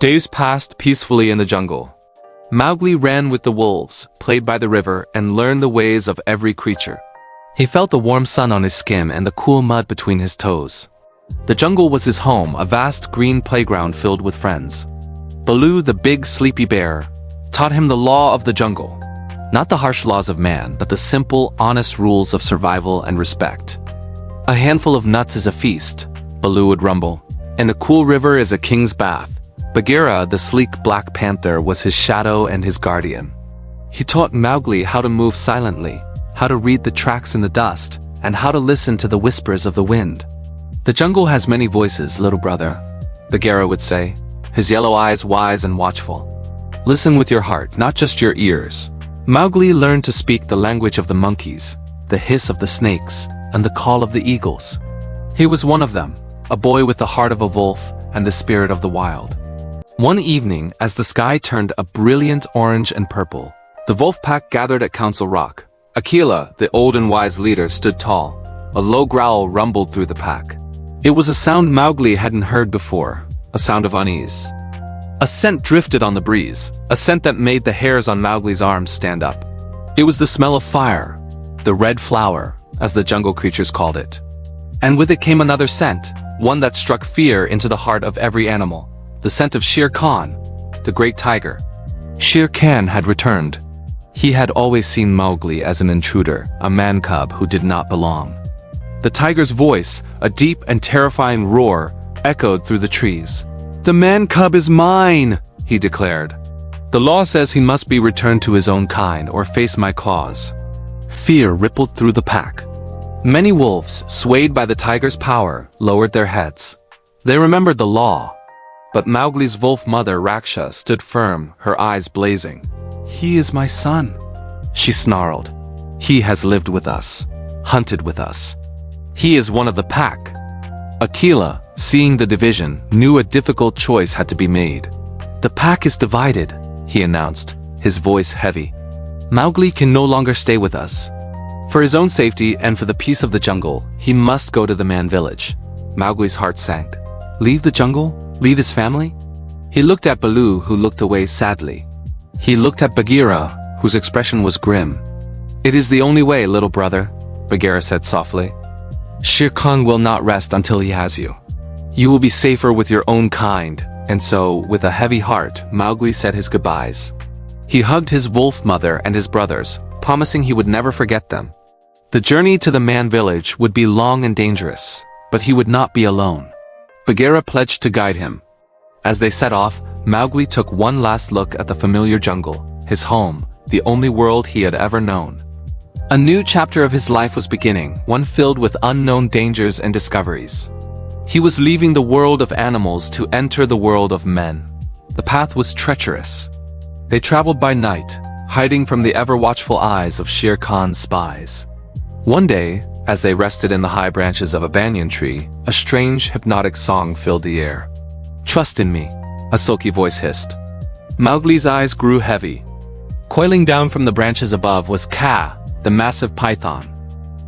Days passed peacefully in the jungle. Mowgli ran with the wolves, played by the river, and learned the ways of every creature. He felt the warm sun on his skin and the cool mud between his toes. The jungle was his home, a vast green playground filled with friends. Baloo, the big sleepy bear, taught him the law of the jungle. Not the harsh laws of man, but the simple, honest rules of survival and respect. A handful of nuts is a feast, Baloo would rumble, and a cool river is a king's bath. Bagheera, the sleek black panther, was his shadow and his guardian. He taught Mowgli how to move silently, how to read the tracks in the dust, and how to listen to the whispers of the wind. The jungle has many voices, little brother, Bagheera would say, his yellow eyes wise and watchful. Listen with your heart, not just your ears. Mowgli learned to speak the language of the monkeys, the hiss of the snakes, and the call of the eagles. He was one of them, a boy with the heart of a wolf and the spirit of the wild. One evening, as the sky turned a brilliant orange and purple, the wolf pack gathered at Council Rock. Akela, the old and wise leader, stood tall. A low growl rumbled through the pack. It was a sound Mowgli hadn't heard before, a sound of unease. A scent drifted on the breeze, a scent that made the hairs on Mowgli's arms stand up. It was the smell of fire, the red flower, as the jungle creatures called it. And with it came another scent, one that struck fear into the heart of every animal, the scent of Shere Khan, the great tiger. Shere Khan had returned. He had always seen Mowgli as an intruder, a man-cub who did not belong. The tiger's voice, a deep and terrifying roar, echoed through the trees. "The man-cub is mine," he declared. "The law says he must be returned to his own kind or face my claws." Fear rippled through the pack. Many wolves, swayed by the tiger's power, lowered their heads. They remembered the law. But Mowgli's wolf mother Raksha stood firm, her eyes blazing. "He is my son," she snarled. "He has lived with us, hunted with us. He is one of the pack." Akela, seeing the division, knew a difficult choice had to be made. "The pack is divided," he announced, his voice heavy. "Mowgli can no longer stay with us. For his own safety and for the peace of the jungle, he must go to the man village." Mowgli's heart sank. Leave the jungle? Leave his family? He looked at Baloo, who looked away sadly. He looked at Bagheera, whose expression was grim. "It is the only way, little brother," Bagheera said softly. "Shere Khan will not rest until he has you. You will be safer with your own kind." And so, with a heavy heart, Mowgli said his goodbyes. He hugged his wolf mother and his brothers, promising he would never forget them. The journey to the man village would be long and dangerous, but he would not be alone. Bagheera pledged to guide him. As they set off, Mowgli took one last look at the familiar jungle, his home, the only world he had ever known. A new chapter of his life was beginning, one filled with unknown dangers and discoveries. He was leaving the world of animals to enter the world of men. The path was treacherous. They traveled by night, hiding from the ever-watchful eyes of Shere Khan's spies. One day, as they rested in the high branches of a banyan tree, a strange, hypnotic song filled the air. "Trust in me," a silky voice hissed. Mowgli's eyes grew heavy. Coiling down from the branches above was Kaa, the massive python.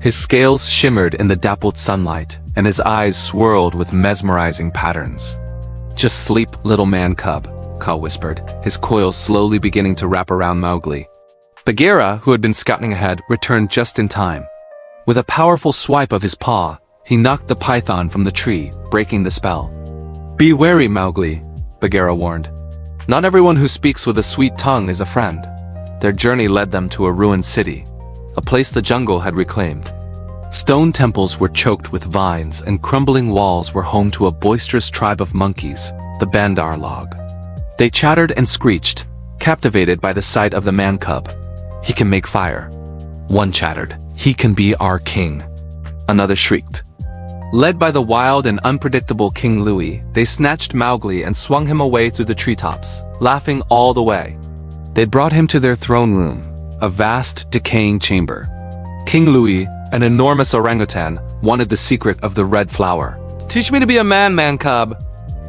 His scales shimmered in the dappled sunlight, and his eyes swirled with mesmerizing patterns. "Just sleep, little man-cub," Kaa whispered, his coils slowly beginning to wrap around Mowgli. Bagheera, who had been scouting ahead, returned just in time. With a powerful swipe of his paw, he knocked the python from the tree, breaking the spell. "Be wary, Mowgli," Bagheera warned. "Not everyone who speaks with a sweet tongue is a friend." Their journey led them to a ruined city, a place the jungle had reclaimed. Stone temples were choked with vines, and crumbling walls were home to a boisterous tribe of monkeys, the Bandar Log. They chattered and screeched, captivated by the sight of the man-cub. "He can make fire." One chattered, "He can be our king." Another shrieked. Led by the wild and unpredictable King Louie, they snatched Mowgli and swung him away through the treetops, laughing all the way. They brought him to their throne room, a vast, decaying chamber. King Louie, an enormous orangutan, wanted the secret of the red flower. "Teach me to be a man-cub,"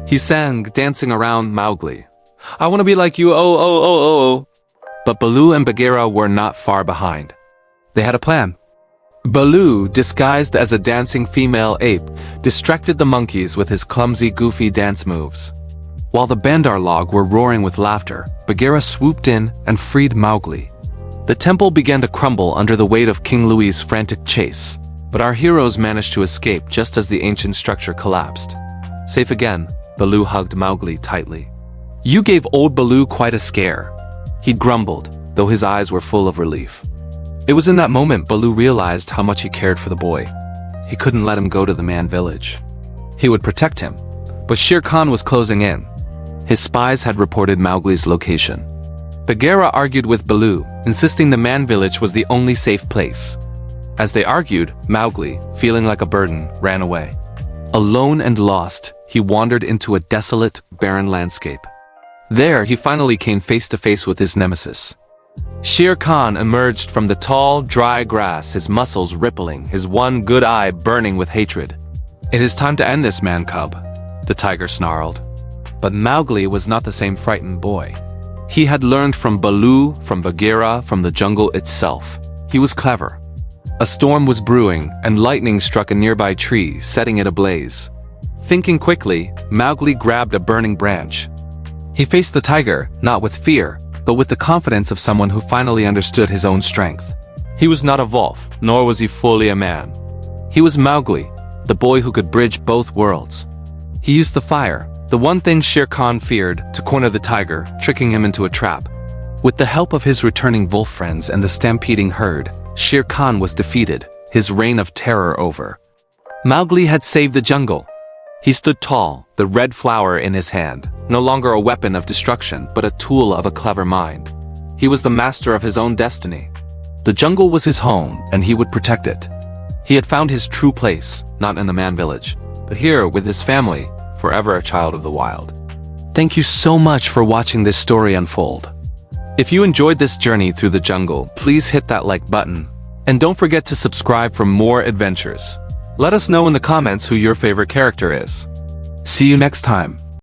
he sang, dancing around Mowgli. "I want to be like you, oh, oh, oh, oh, oh." But Baloo and Bagheera were not far behind. They had a plan. Baloo, disguised as a dancing female ape, distracted the monkeys with his clumsy, goofy dance moves. While the Bandar log were roaring with laughter, Bagheera swooped in and freed Mowgli. The temple began to crumble under the weight of King Louis's frantic chase, but our heroes managed to escape just as the ancient structure collapsed. Safe again, Baloo hugged Mowgli tightly. "You gave old Baloo quite a scare," he grumbled, though his eyes were full of relief. It was in that moment Baloo realized how much he cared for the boy. He couldn't let him go to the man village. He would protect him, but Shere Khan was closing in. His spies had reported Mowgli's location. Bagheera argued with Baloo, insisting the man village was the only safe place. As they argued, Mowgli, feeling like a burden, ran away. Alone and lost, he wandered into a desolate, barren landscape. There, he finally came face to face with his nemesis. Shere Khan emerged from the tall, dry grass, his muscles rippling, his one good eye burning with hatred. "It is time to end this, man-cub," the tiger snarled. But Mowgli was not the same frightened boy. He had learned from Baloo, from Bagheera, from the jungle itself. He was clever. A storm was brewing, and lightning struck a nearby tree, setting it ablaze. Thinking quickly, Mowgli grabbed a burning branch. He faced the tiger, not with fear, but with the confidence of someone who finally understood his own strength. He was not a wolf, nor was he fully a man. He was Mowgli, the boy who could bridge both worlds. He used the fire, the one thing Shere Khan feared, to corner the tiger, tricking him into a trap. With the help of his returning wolf friends and the stampeding herd, Shere Khan was defeated, his reign of terror over. Mowgli had saved the jungle. He stood tall, the red flower in his hand, no longer a weapon of destruction, but a tool of a clever mind. He was the master of his own destiny. The jungle was his home, and he would protect it. He had found his true place, not in the man village, but here with his family, forever a child of the wild. Thank you so much for watching this story unfold. If you enjoyed this journey through the jungle, please hit that like button. And don't forget to subscribe for more adventures. Let us know in the comments who your favorite character is. See you next time.